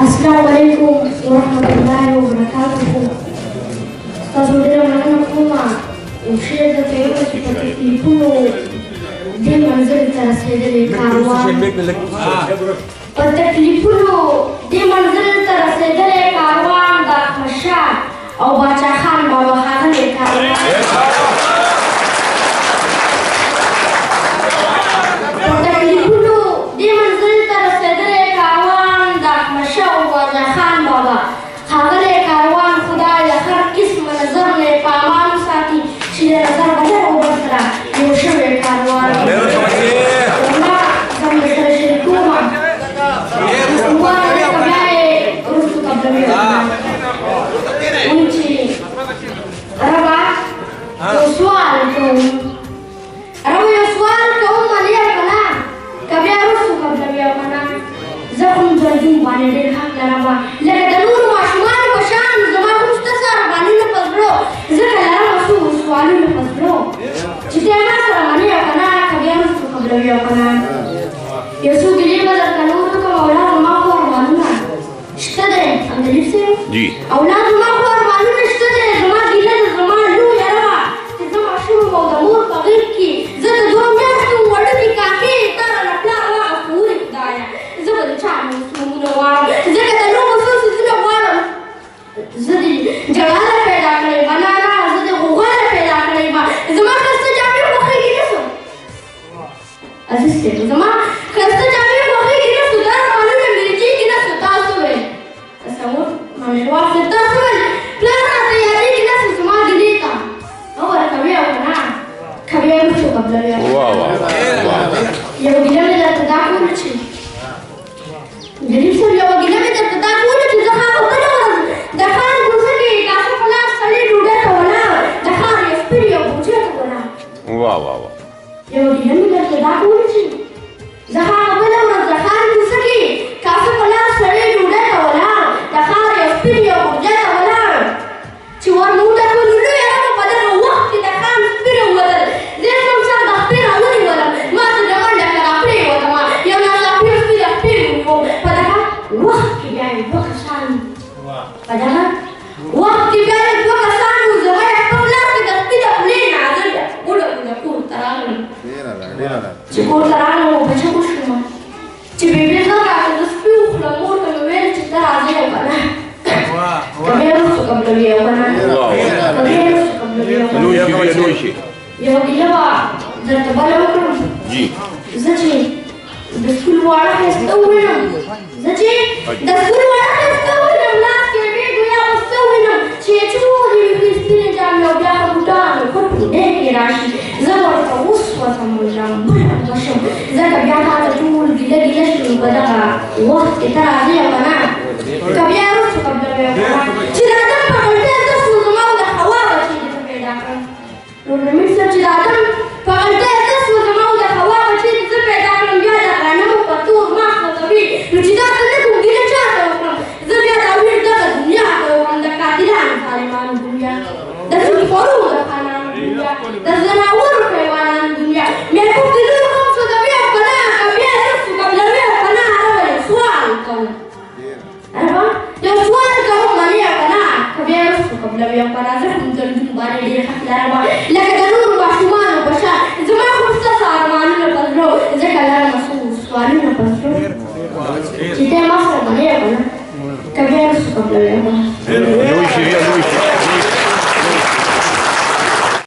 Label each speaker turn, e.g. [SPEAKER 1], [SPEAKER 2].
[SPEAKER 1] السلام عليكم ورحمة الله وبركاته. Tasudira mana kuma ushia da tayuwa ipuno de manzil tarasede karwa patlipuno de manzil tarasede karwan da khasha au bacha khan baba khan le karwa patlipuno de manzil tarasede karwan da khasha au bacha khan baba خاغلی کاروان خدای هر قسم نظر له پامان ساتي چې نظر بدل وبسره یو شوی کاروان الله زموږ سره شریکوما وانه کبای رسو قبلوي ونچی ربا سوال کوم ملیا کنا کبای رسو قبلوي کنا زخم جلدی باندې ډېر حق لرم لکه د نورو ماشومانو په شان زما هم شته ساربانونه په زړه ځکه لرم څو سوالونه په زړه چې ته ما سره منې او که نه که بیا رسو قبلوي او که نه یو څو ګیلې به درته نور وکړم اولاد زما خو ارمانونه شته دی همدلیب صاحب اولاد زما خو ارمانونه شته دی زما ګیله ده زما لویه ربه چې زه ماشوم یم او د مور په غېږ کې زه د دوه میاشتو وړوکې کاکې تا رانه پلار واغه خورې خدایه زه به د چا موسمونه غواړم ځکه د لوبو څو څیزونه غواړم زه د جړا نه پیدا کړی یم نه زه د غوغا نه پیدا کړی یم زما ښایسته جامې خوښېږي نه شو عزیز صاحب زما ښایسته جامې خوښېږي نه شو دا ارمانونه مې کېږي نه شو تاسو ویل تصور مانشوال صاحب تاسو ویل پلار راته یادېږي نه شو زما ګیلې ته اور کوې او که نه کوې وشو قبلوي یو ګیله مې درته دا کوله چې غریب صاحب یوه ګیله مې درته دا کوله چې زه هغه بله ورځ د ښار کوڅه کې کاسه په لاس سړی ډوډۍ ته ولاړ د ښار یو سپین یو بوجۍ ته ولاړ یوه ګیله مې درته دا کوله چې زه هغه بله ورځ د ښار کوڅه کې کاسه په لاس سړی ډوډۍ ته ولاړ د ښار یو سپین یو بوجۍ ته ولاړ چې ور مې وکتل نو لویه ربه په دغه وخت کې د ښار سپینه ووتل زه یې کوم سر د خپې راونیولم ما ته د منډه که را پرېوتمه یو ناڅاپي سپي د خپې ونیو په دغه وخت کې بیا یې دوه کسان په دغه وخت کې بیا یې دوه کسان وو زما یې په لاس کې د سپي د خولې نازل وډه کور ته راغلم چې کور ته راغلم او بچه وشوم چې بېبې زه راته د سپي وخورم مور ته مې ویل چې ته راځې او که نه که بیا رسو قبلوي او که نه که بیا رسو قبلوي او که نه یو ګیله به درته بله وکړم زه چې د سکول واړه ښایسته ووینم لاس کې یې بیګ یا غوسته ووینم چې یې ټولې وښې سپینې جامې او بیا هغه بوټان پټ ډۍ کې راشي زه ورته وسوځم ولرم بله به شم ځکه بیا ماته ټول ګیله شوي په دغه وخت کې ته راځې او که نه که بیا رسو قبلوي او که نه چې د ادم په غلطۍ زه سوځم او د هوا بچې دې ته پیدا کړم نور نمیر صاحب چې د ادم په غلطۍ زه سوځم او د هوا بچې دې زه پیدا کړم بیا د غنمو په تور مخ وځوي نو چې دا ته نه کوم ګیله چا ته وکړم زه بیا د امیر دغه دنیا ته وکړم د قاتلانو ظالمانو دنیا د سودخورو د خانانو دنیا د زناورو حیوانانو دنیا میرکوب د لور هم سوځوي او که نه که بیا یې رسو قبلوي او که نه هغه یو سوال کوم یو سوال کوم منې او که نه که بیا یې رسو قبلوي او که نه زه هم جلدون باندې ډېر حق لرم لکه د نورو ماشومانو په شان زما خو ستاسو ارمانونه په زړه ځکه لرم څو سوالونه په زړه چې ته یې ما سره منې